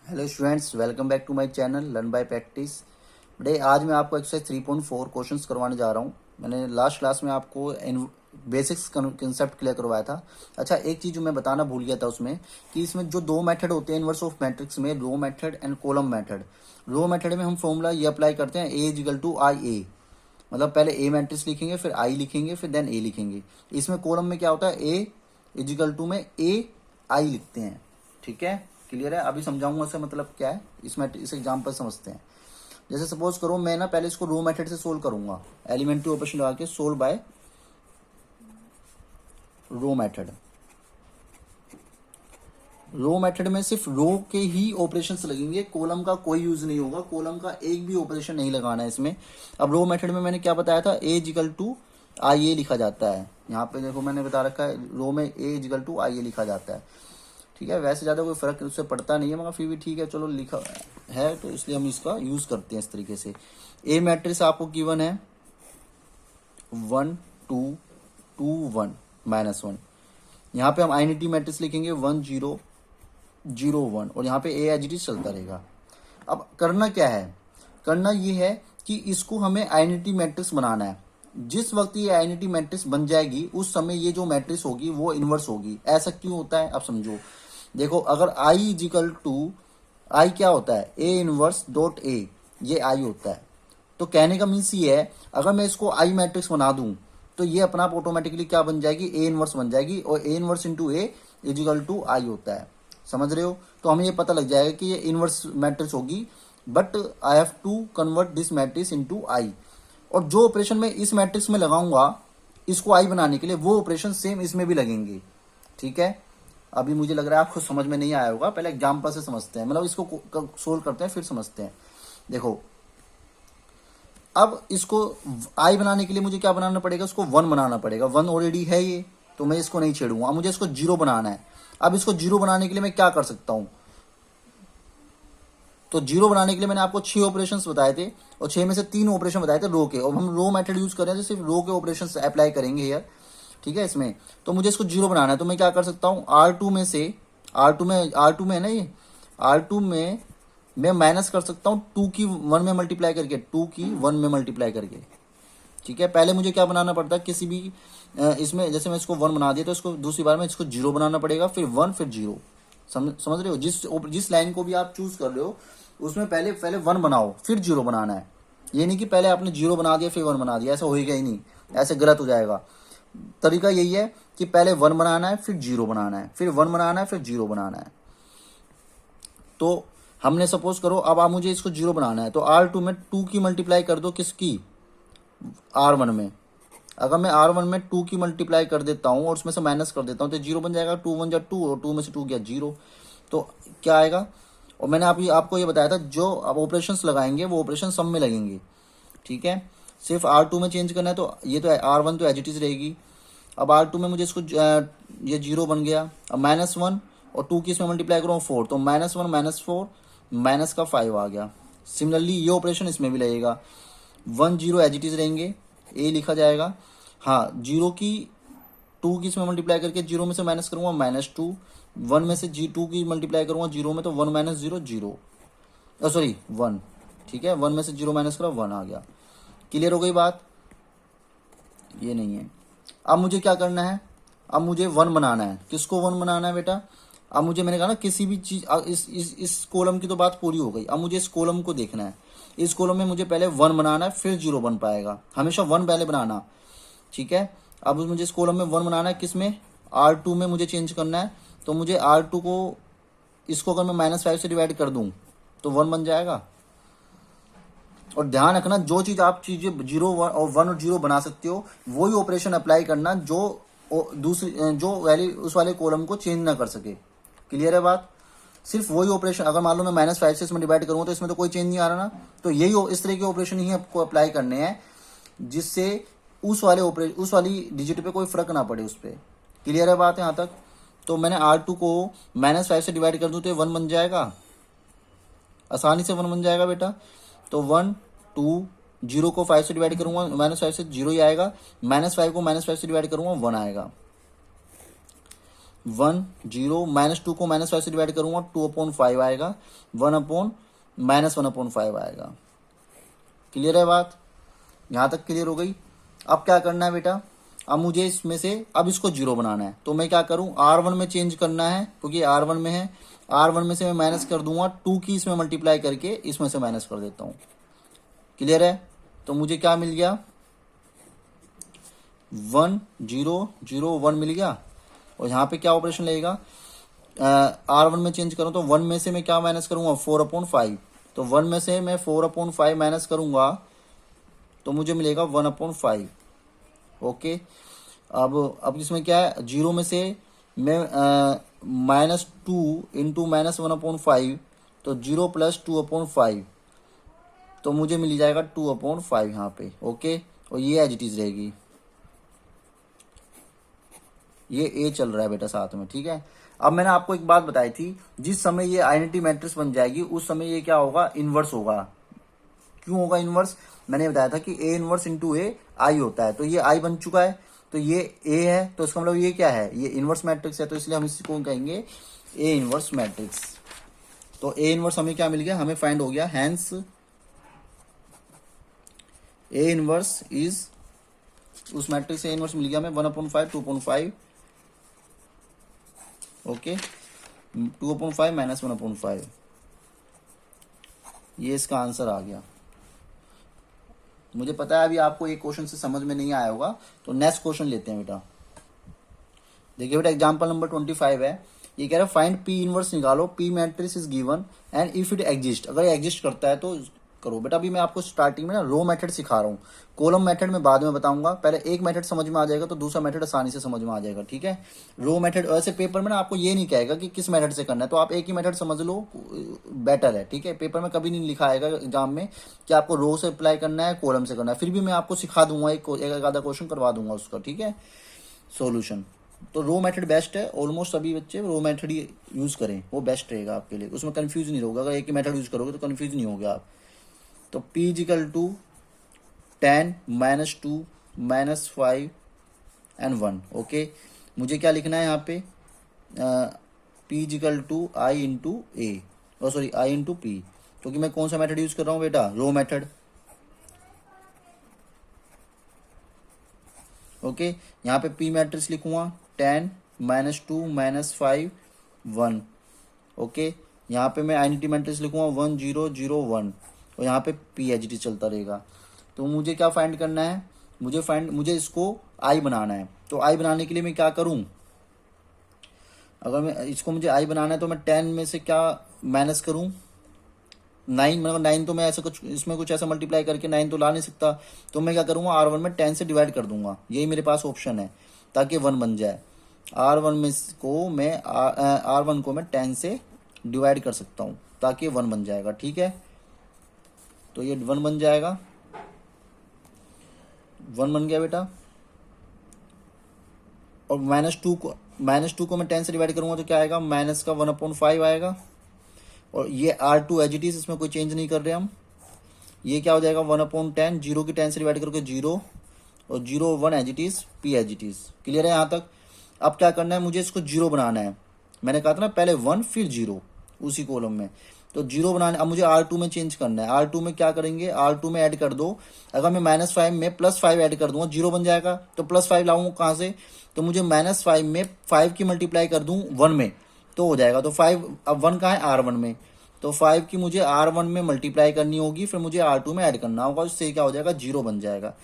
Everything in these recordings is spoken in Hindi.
Hello students, welcome back to my channel learn by practice. बड़े आज मैं आपको एक्सरसाइज 3.4 क्वेश्चंस करवाने जा रहा हूँ। मैंने लास्ट क्लास में आपको बेसिक्स कंसेप्ट क्लियर करवाया था। अच्छा, एक चीज़ जो मैं बताना भूल गया था उसमें कि इसमें जो दो मेथड होते हैं इनवर्स ऑफ मैट्रिक्स में, row method and column method. Row method में हम फॉर्मूला ये अप्लाई करते हैं, ए इजिकल टू आई ए। मतलब पहले ए मैट्रिक्स लिखेंगे, फिर आई लिखेंगे, फिर देन ए लिखेंगे। इसमें कॉलम में क्या होता है, ए इजिकल टू में ए आई लिखते हैं। ठीक है, क्लियर है। अभी समझाऊंगा इसका मतलब क्या है, इसमें इस एग्जाम्पल समझते हैं। जैसे सपोज करो मैं ना पहले इसको रो मेथड से सोल्व करूंगा, एलिमेंट्री ऑपरेशन लगा के सोल्व बाय रो मेथड। रो मेथड में सिर्फ रो के ही ऑपरेशंस लगेंगे, कॉलम का कोई यूज नहीं होगा, कॉलम का एक भी ऑपरेशन नहीं लगाना है इसमें। अब रो मेथड में मैंने क्या बताया था, ए इजिकल टू आई ए लिखा जाता है। यहाँ पे देखो मैंने बता रखा है, रो में ए इजिकल टू आई ए लिखा जाता है। ठीक है, वैसे ज़्यादा कोई फर्क उससे पड़ता नहीं है, मगर फिर भी ठीक है, चलो लिखा है तो इसलिए हम इसका यूज़ करते हैं इस तरीके से। ए मैट्रिक्स आपको गिवन है 1 2 2 1 -1। यहाँ पे हम आइडेंटिटी मैट्रिक्स लिखेंगे 1 0 0 1, और यहाँ पे ए एच डी चलता रहेगा। अब करना क्या है, करना ये है कि इसको हमें आइडेंटिटी मैट्रिक्स बनाना है। जिस वक्त ये आइडेंटिटी मैट्रिक्स बन जाएगी उस समय ये जो मैट्रिक्स होगी वो इन्वर्स होगी। ऐसा क्यों होता है, अब समझो। देखो, अगर आई इजिकल टू आई क्या होता है, ए इनवर्स डॉट ए, ये आई होता है। तो कहने का मीन्स ये है, अगर मैं इसको आई मैट्रिक्स बना दूं तो ये अपना आप ऑटोमेटिकली क्या बन जाएगी, ए इनवर्स बन जाएगी, और A inverse into A is equal to I होता है। समझ रहे हो, तो हमें ये पता लग जाएगा कि ये इनवर्स मैट्रिक्स होगी, but I have to convert this matrix into I. और जो ऑपरेशन मैं इस मैट्रिक्स में लगाऊंगा इसको आई बनाने के लिए, वो ऑपरेशन सेम इसमें भी लगेंगे। ठीक है, अभी मुझे लग रहा है आपको समझ में नहीं आया होगा, पहले एग्जाम्पल से समझते हैं, मतलब इसको सोल्व करते हैं फिर समझते हैं। देखो, अब इसको आई बनाने के लिए मुझे क्या बनाना पड़ेगा, उसको 1 बनाना पड़ेगा। 1 ऑलरेडी है ये, तो मैं इसको नहीं छेड़ूंगा। अब मुझे इसको 0 बनाना है। अब इसको 0 बनाने के लिए मैं क्या कर सकता हूं, तो 0 बनाने के लिए मैंने आपको 6 ऑपरेशंस बताए थे, और 6 में से 3 ऑपरेशन बताए थे रो के, और हम रो मेथड यूज कर रहे हैं तो सिर्फ रो के ऑपरेशन अप्लाई करेंगे यार। ठीक है, इसमें तो मुझे इसको 0 बनाना है, तो मैं क्या कर सकता हूँ, R2 में से R2 में है ना ये, R2 में मैं माइनस कर सकता हूँ 2 की 1 में मल्टीप्लाई करके, 2 की 1 में मल्टीप्लाई करके। ठीक है, पहले मुझे क्या बनाना पड़ता है, किसी भी इसमें जैसे मैं इसको 1 बना दिया तो इसको दूसरी बार में इसको 0 बनाना पड़ेगा, फिर 1 फिर 0। समझ रहे हो, जिस लाइन को भी आप चूज कर रहे हो उसमें पहले पहले 1 बनाओ फिर 0 बनाना है। ये नहीं कि पहले आपने 0 बना दिया फिर 1 बना दिया, ऐसा होएगा ही नहीं, ऐसे गलत हो जाएगा। तरीका यही है कि पहले 1 बनाना है फिर 0 बनाना है, फिर 1 बनाना है फिर 0 बनाना है। तो हमने सपोज करो, अब आप मुझे इसको 0 बनाना है, तो R2 में 2 की मल्टीप्लाई कर दो, किसकी, R1 में। अगर मैं R1 में 2 की मल्टीप्लाई कर देता हूँ और उसमें से माइनस कर देता हूँ तो 0 बन जाएगा। 2 1 जा 2, और 2 में से 2 गया 0, तो क्या आएगा। और मैंने आपको ये बताया था, जो अब ऑपरेशंस लगाएंगे वो ऑपरेशन सब में लगेंगे। ठीक है, सिर्फ R2 में चेंज करना है, तो ये तो R1 तो एज इट इज रहेगी। अब R2 में मुझे इसको ये 0 बन गया। अब -1 और 2 की इसमें मल्टीप्लाई करूँ 4, तो -1 -4 माइनस का 5 आ गया। सिमिलरली ये ऑपरेशन इसमें भी लगेगा। 1 0 एज इट इज रहेंगे, ए लिखा जाएगा। हाँ, 0 की 2 की इसमें मल्टीप्लाई करके 0 में से माइनस करूंगा -2, 1 में से 2 की मल्टीप्लाई करूंगा 0 में, तो 1 - 0 0, सॉरी 1। ठीक है, 1 में से 0 माइनस करा 1 आ गया। क्लियर हो गई बात, ये नहीं है। अब मुझे क्या करना है, अब मुझे 1 बनाना है। किसको 1 बनाना है बेटा, अब मुझे मैंने कहा ना किसी भी चीज, इस कॉलम की तो बात पूरी हो गई। अब मुझे इस कॉलम को देखना है, इस कॉलम में मुझे पहले 1 बनाना है फिर 0 बन पाएगा, हमेशा 1 पहले बनाना। ठीक है, अब मुझे इस कॉलम में 1 बनाना है, किसमें, R2 में मुझे चेंज करना है। तो मुझे R2 को, इसको अगर मैं -5 से डिवाइड कर दूं तो 1 बन जाएगा। और ध्यान रखना, जो चीज आप चीजें 0 और 1 और 0 बना सकते हो वही ऑपरेशन अप्लाई करना, जो दूसरी जो वैल्यू उस वाले कॉलम को चेंज ना कर सके। क्लियर है बात, सिर्फ वही ऑपरेशन। अगर मान लो मैं -5 से इसमें डिवाइड करूंगा तो इसमें तो कोई चेंज नहीं आ रहा ना, तो यही इस तरह के ऑपरेशन ही आपको अप्लाई करने हैं जिससे उस वाली डिजिट पे कोई फर्क ना पड़े उस पर। क्लियर है बात यहाँ तक। तो मैंने R2 को -5 से डिवाइड कर दूं तो 1 बन जाएगा, आसानी से 1 बन जाएगा बेटा। तो 1 2 0 को 5 से डिवाइड करूंगा, -5 से 0 ही आएगा। -5 को -5 से डिवाइड करूंगा 1 आएगा। 1 0, -2 को -5 से डिवाइड करूंगा 2/5 आएगा, 1/-1/5 आएगा। क्लियर है बात? यहां तक क्लियर हो गई। अब क्या करना है बेटा, अब मुझे इसमें से अब इसको 0 बनाना है, तो मैं क्या करूं, R1 में चेंज करना है क्योंकि R1 में है। R1 में से मैं माइनस कर दूंगा 2 की इसमें मल्टीप्लाई करके इसमें से माइनस कर देता हूं। क्लियर है? तो मुझे क्या मिल गया, 1 0 0 1 मिल गया। और यहाँ पे क्या ऑपरेशन लगेगा, R1 में चेंज करूं तो 1 में से मैं क्या माइनस करूंगा, 4/5। तो 1 में से मैं 4/5 माइनस करूंगा तो मुझे मिलेगा 1/5। ओके, अब इसमें क्या है, 0 में से मैं -2 इंटू -1/5, तो 0 + 2/5, तो मुझे मिल जाएगा 2/5 यहाँ पे। ओके, और ये एज इट इज रहेगी, ये ए चल रहा है बेटा साथ में। ठीक है, अब मैंने आपको एक बात बताई थी, जिस समय ये आइडेंटिटी मैट्रिक्स बन जाएगी उस समय ये क्या होगा, इनवर्स होगा। क्यों होगा इनवर्स, मैंने बताया था कि ए इनवर्स इंटू ए आई होता है। तो ये आई बन चुका है, तो ये ए है, तो इसका मतलब ये क्या है, ये इनवर्स मैट्रिक्स है, तो इसलिए हम इसको कहेंगे ए इनवर्स मैट्रिक्स। तो ए इनवर्स हमें क्या मिल गया, हमें फाइंड हो गया, हैंस ए इनवर्स इज, उस मैट्रिक्स से ए इनवर्स मिल गया हमें 1/5 2/5। ओके, 2/5 -1/5, ये इसका आंसर आ गया। मुझे पता है अभी आपको एक क्वेश्चन से समझ में नहीं आया होगा, तो नेक्स्ट क्वेश्चन लेते हैं बेटा। देखिए बेटा, एग्जांपल नंबर 25 है, ये कह रहा है फाइंड पी इनवर्स निकालो, P matrix is given and if it exist, अगर एग्जिस्ट करता है तो करो। बेटा अभी मैं आपको स्टार्टिंग में ना रो मेथड सिखा रहा हूँ, कॉलम मेथड में बाद में बताऊंगा, पहले एक मेथड समझ में आ जाएगा तो दूसरा मेथड आसानी से समझ में आ जाएगा। ठीक है, रो मेथड वैसे पेपर में ना आपको ये नहीं कहेगा कि किस मेथड से करना है, तो आप एक ही मेथड समझ लो, बेटर है। ठीक है, पेपर में कभी नहीं लिखा आएगा एग्जाम में कि आपको रो से अप्लाई करना है कॉलम से करना है, फिर भी मैं आपको सिखा दूंगा, एक आधा क्वेश्चन करवा दूंगा उसका। ठीक है, सोल्यूशन तो रो मेथड बेस्ट है, ऑलमोस्ट सभी बच्चे रो मेथड ही यूज करें, वो बेस्ट रहेगा आपके लिए, उसमें कंफ्यूज नहीं होगा। अगर एक ही मेथड यूज करोगे तो कंफ्यूज नहीं होगा आप। तो P = 10 -2 -5 एंड 1। ओके, मुझे क्या लिखना है यहाँ पे, P = I इंटू ए, और सॉरी I इंटू P, क्योंकि मैं कौन सा मेथड यूज कर रहा हूँ बेटा, रो मेथड। ओके, यहाँ पे P मैट्रिक्स लिखूंगा 10 -2 -5 1। ओके, यहाँ पे मैं आइडेंटिटी मैट्रिक्स लिखूंगा 1 0 0 1, और यहाँ पे पी एच डी चलता रहेगा। तो मुझे क्या फाइंड करना है, मुझे इसको आई बनाना है। तो आई बनाने के लिए मैं क्या करूं, अगर मैं इसको मुझे आई बनाना है तो मैं 10 में से क्या माइनस करूं, 9, मतलब 9 तो मैं ऐसा कुछ इसमें कुछ ऐसा मल्टीप्लाई करके 9 तो ला नहीं सकता, तो मैं क्या करूंगा, R1 में 10 से डिवाइड कर दूंगा, यही मेरे पास ऑप्शन है, ताकि 1 बन जाए। R1 को मैं 10 से डिवाइड कर सकता हूँ ताकि 1 बन जाएगा। ठीक है, तो ये 1 बन जाएगा, 1 बन गया बेटा। और -2 को मैं 10 से डिवाइड करूंगा तो क्या आएगा, माइनस का 1/5 आएगा। और ये R2 एज इट इज, इसमें कोई चेंज नहीं कर रहे हम। ये क्या हो जाएगा 1/10, 0 की 10 से डिवाइड करोगे 0, और 0 1 as it is, P as it is. Clear है यहाँ तक? अब क्या करना है, मुझे इसको 0 बनाना है। मैंने कहा था ना पहले 1 फिर 0 उसी कॉलम में, तो 0 बनाने। अब मुझे R2 में चेंज करना है। R2 में क्या करेंगे, R2 में ऐड कर दो। अगर मैं -5 में +5 ऐड कर दूंगा 0 बन जाएगा, तो +5 लाऊंगा कहाँ से, तो मुझे -5 में 5 की मल्टीप्लाई कर दूं 1 में तो हो जाएगा। तो 5, अब 1 कहाँ है, R1 में, तो 5 की मुझे R1 में मल्टीप्लाई करनी होगी, फिर मुझे R2 में ऐड करना होगा, उससे क्या हो जाएगा, 0 बन जाएगा।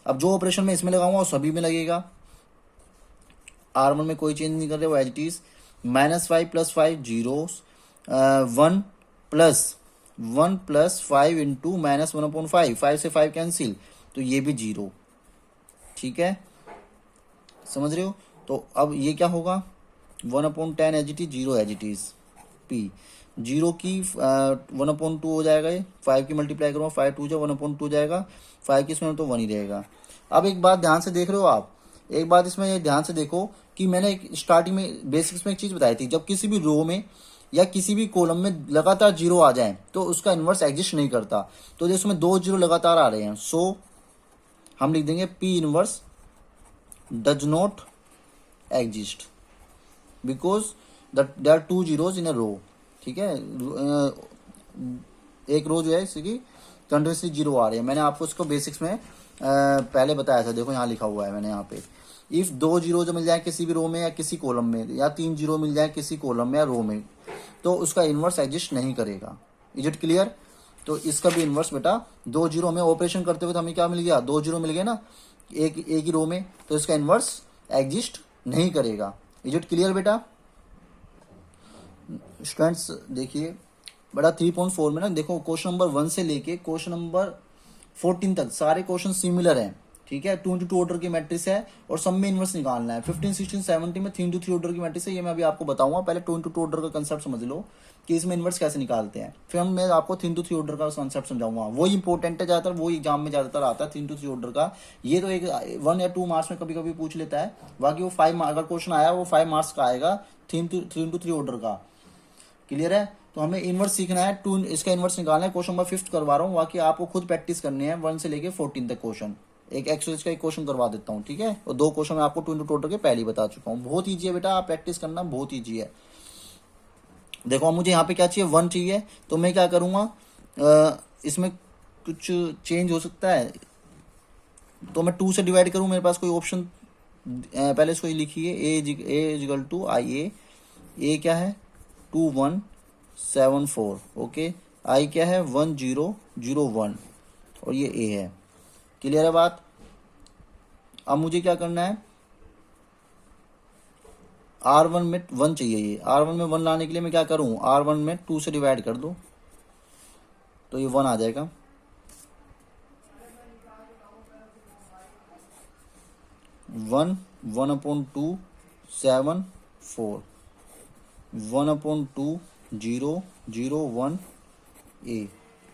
अब जो ऑपरेशन मैं इसमें लगाऊंगा वो सभी में लगेगा। R1 में कोई चेंज नहीं कर रहे, वो एज इट इज, -5 + 5 0, 1 + 5 इंटू -1/5, 5 से 5 कैंसिल, तो ये भी 0। ठीक है, समझ रहे हो? तो अब ये क्या होगा, 1/10 as it is, 0 as it is, P 0 की 1/2 हो जाएगा, ये 5 की मल्टीप्लाई करूँगा, 5 2 जो 1/2 हो जाएगा, 5 की इसमें तो 1 ही रहेगा। अब एक बात ध्यान से देख रहे हो आप, एक बात इसमें ये ध्यान से देखो कि मैंने स्टार्टिंग में बेसिक्स में एक चीज बताई थी, जब किसी भी रो में या किसी भी कॉलम में लगातार 0 आ जाए तो उसका इन्वर्स एग्जिस्ट नहीं करता। तो जैसे उसमें 2 0 लगातार आ रहे हैं, सो हम लिख देंगे P inverse does not exist. Because there are two zeros in a row, ठीक है। एक रो जो है इसकी कंटिन्यूसली जीरो आ रही है। मैंने आपको इसको बेसिक्स में पहले बताया था, देखो यहाँ लिखा हुआ है मैंने यहाँ पे, इफ दो जीरो जो मिल जाए किसी भी रो में या किसी कॉलम में, या तीन जीरो मिल जाए किसी कॉलम में या रो में, तो उसका इन्वर्स एग्जिस्ट नहीं करेगा। Is it clear? तो इसका भी इन्वर्स बेटा, दो जीरो में ऑपरेशन करते हुए तो हमें क्या मिल गया, दो जीरो मिल गए ना एक ही रो में, तो इसका इन्वर्स एग्जिस्ट नहीं करेगा। इज इट क्लियर बेटा? स्टूडेंट्स देखिए बेटा 3.4 में ना देखो, क्वेश्चन नंबर 1 से लेके क्वेश्चन नंबर 14 तक सारे क्वेश्चन सिमिलर हैं, ठीक है। 2 into 2 ऑर्डर की मैट्रिक्स है और सब में इन्वर्स निकालना है। 15, 16, 17 में 3 into 3 ऑर्डर की मैट्रिक्स है, ये मैं अभी आपको बताऊंगा। पहले 2 into 2 ऑर्डर का कंसेप्ट समझ लो कि इसमें इन्वर्स कैसे निकालते हैं, फिर मैं आपको 3 into 3 ऑर्डर का कंसेप्ट समझाऊंगा। वो इंपॉर्टेंट है ज्यादातर, वो एग्जाम में ज्यादातर आता है 3 into 3 ऑर्डर का। ये तो एक 1 या 2 मार्क्स में कभी कभी पूछ लेता है, बाकी वो 5 अगर क्वेश्चन आया वो 5 मार्क्स का आएगा 3 into 3 ऑर्डर का। क्लियर है? तो हमें इन्वर्स सीखना है, टू इसका इन्वर्स निकालना है। क्वेश्चन नंबर 5 करवा रहा हूँ, बाकी आपको खुद प्रैक्टिस करनी है 1 से लेके 14 तक क्वेश्चन। एक एक्सरसाइज का एक क्वेश्चन करवा देता हूँ, ठीक है। और 2 क्वेश्चन मैं आपको 2 into 2 ऑर्डर के पहले ही बता चुका हूँ। बहुत ईजी है बेटा, आप प्रैक्टिस करना, बहुत ईजी है। देखो मुझे यहाँ पे क्या चाहिए, 1 चाहिए, तो मैं क्या करूँगा, इसमें कुछ चेंज हो सकता है, तो मैं 2 से डिवाइड करूँ। मेरे पास कोई ऑप्शन, पहले इसको लिखिए, ए इजिकल टू आई ए क्या है 2174, ओके। आई क्या है 1001 और ये ए है। क्लियर है बात? अब मुझे क्या करना है, R1 में 1 चाहिए, ये R1 में 1 लाने के लिए मैं क्या करूं, R1 में 2 से डिवाइड कर दूं तो ये 1 आ जाएगा। 1/2 7 4 1/2 0 0 1 ए।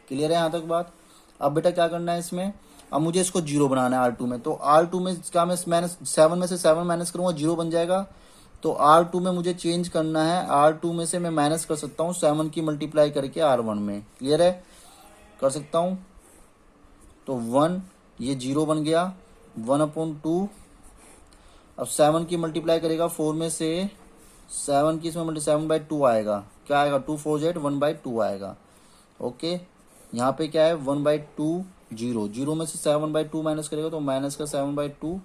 क्लियर है यहाँ तक बात? अब बेटा क्या करना है इसमें, अब मुझे इसको जीरो बनाना है R2 में, तो R2 में क्या मैं माइनस 7 में से 7 माइनस करूंगा, जीरो बन जाएगा। तो R2 में मुझे चेंज करना है, R2 में से मैं माइनस कर सकता हूँ 7 की मल्टीप्लाई करके R1 में। क्लियर है? कर सकता हूँ। तो 1 ये जीरो बन गया, 1/2। अब 7 की मल्टीप्लाई करेगा 4 में से, 7 की इसमें मल्टी 7/2 आएगा। क्या आएगा, 2 4 8 1/2 आएगा, ओके। यहाँ पे क्या है 1/2 जीरो, जीरो में से 7/2 माइनस करेगा तो माइनस का 7/2,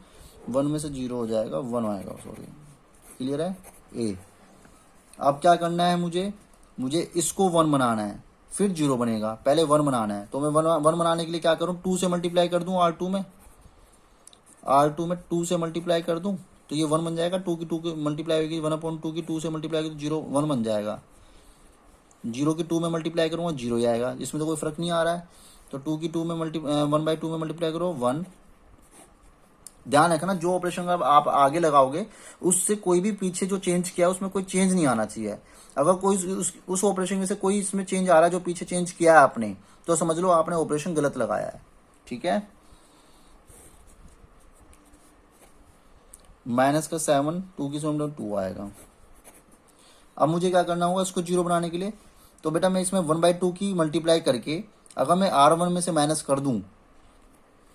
1 में से जीरो हो जाएगा 1 आएगा, सॉरी। क्लियर है? ए। अब क्या करना है मुझे इसको 1 बनाना है, फिर जीरो बनेगा, पहले 1 बनाना है। तो मैं 1 बनाने के लिए क्या करूँ, 2 से मल्टीप्लाई कर दूँ R2 में, R2 में 2 से मल्टीप्लाई कर दूँ तो ये 1 बन जाएगा। 2 की मल्टीप्लाई होगी 1/2 की 2 से मल्टीप्लाई करें तो 0 1 बन जाएगा। 0 की 2 में मल्टीप्लाई करूँगा 0 ही आएगा, इसमें तो कोई फर्क नहीं आ रहा है। तो 2 की 2 में 1/2 में मल्टीप्लाई करो 1। ध्यान रखना जो ऑपरेशन आप आगे लगाओगे उससे कोई भी पीछे जो चेंज किया उसमें कोई चेंज नहीं आना चाहिए। अगर कोई उस ऑपरेशन में से कोई इसमें चेंज आ रहा है जो पीछे चेंज किया है आपने, तो समझ लो आपने ऑपरेशन गलत लगाया है, ठीक है। माइनस का 7 2 की 2 आएगा। अब मुझे क्या करना होगा इसको जीरो बनाने के लिए, तो बेटा मैं इसमें 1/2 की मल्टीप्लाई करके अगर मैं R1 में से माइनस कर दूं,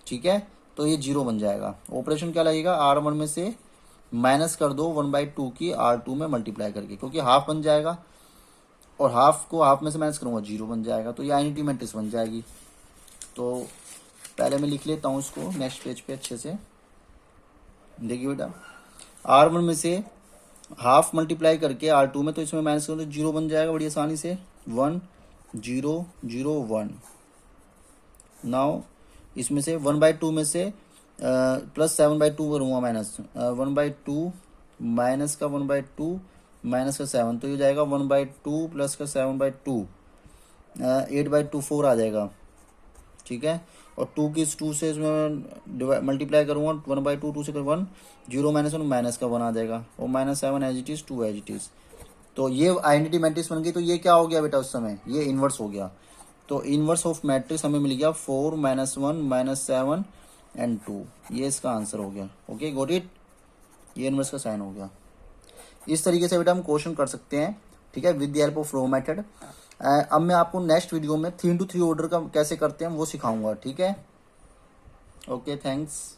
ठीक है, तो ये जीरो बन जाएगा। ऑपरेशन क्या लगेगा, R1 में से माइनस कर दो 1/2 की R2 में मल्टीप्लाई करके, क्योंकि हाफ बन जाएगा और हाफ को हाफ में से माइनस करूंगा जीरो बन जाएगा, तो ये आइडेंटिटी मैट्रिक्स बन जाएगी। तो पहले मैं लिख लेता हूँ इसको नेक्स्ट पेज पे अच्छे से। देखिए बेटा R1 में से हाफ मल्टीप्लाई करके R2 में, तो इसमें माइनस करो तो जीरो बन जाएगा बड़ी आसानी से, 1 0 0 1। नाउ इसमें से 1/2 में से प्लस 7/2 करूँगा माइनस 1/2 माइनस का 1/2 माइनस का 7, तो ये जाएगा 1/2 प्लस का 7/2 8/2 4 आ जाएगा, ठीक है। और 2 की 2 से इसमें मल्टीप्लाई करूँगा 1/2 2 से 1 0 माइनस 1 माइनस का 1 आ जाएगा और minus 7 as it is 2 as it is. तो ये आइडेंटिटी मैट्रिक्स बन गई। तो ये क्या हो गया बेटा उस समय, ये इन्वर्स हो गया। तो इन्वर्स ऑफ मैट्रिक्स हमें मिल गया 4 -1 -7 एंड 2। ये इसका आंसर हो गया, ओके गॉट इट। ये इन्वर्स का साइन हो गया। इस तरीके से बेटा हम क्वेश्चन कर सकते हैं, ठीक है, with the help of row method. अब मैं आपको नेक्स्ट वीडियो में 3 to 3 ऑर्डर का कैसे करते हैं वो सिखाऊंगा, ठीक है। Okay thanks.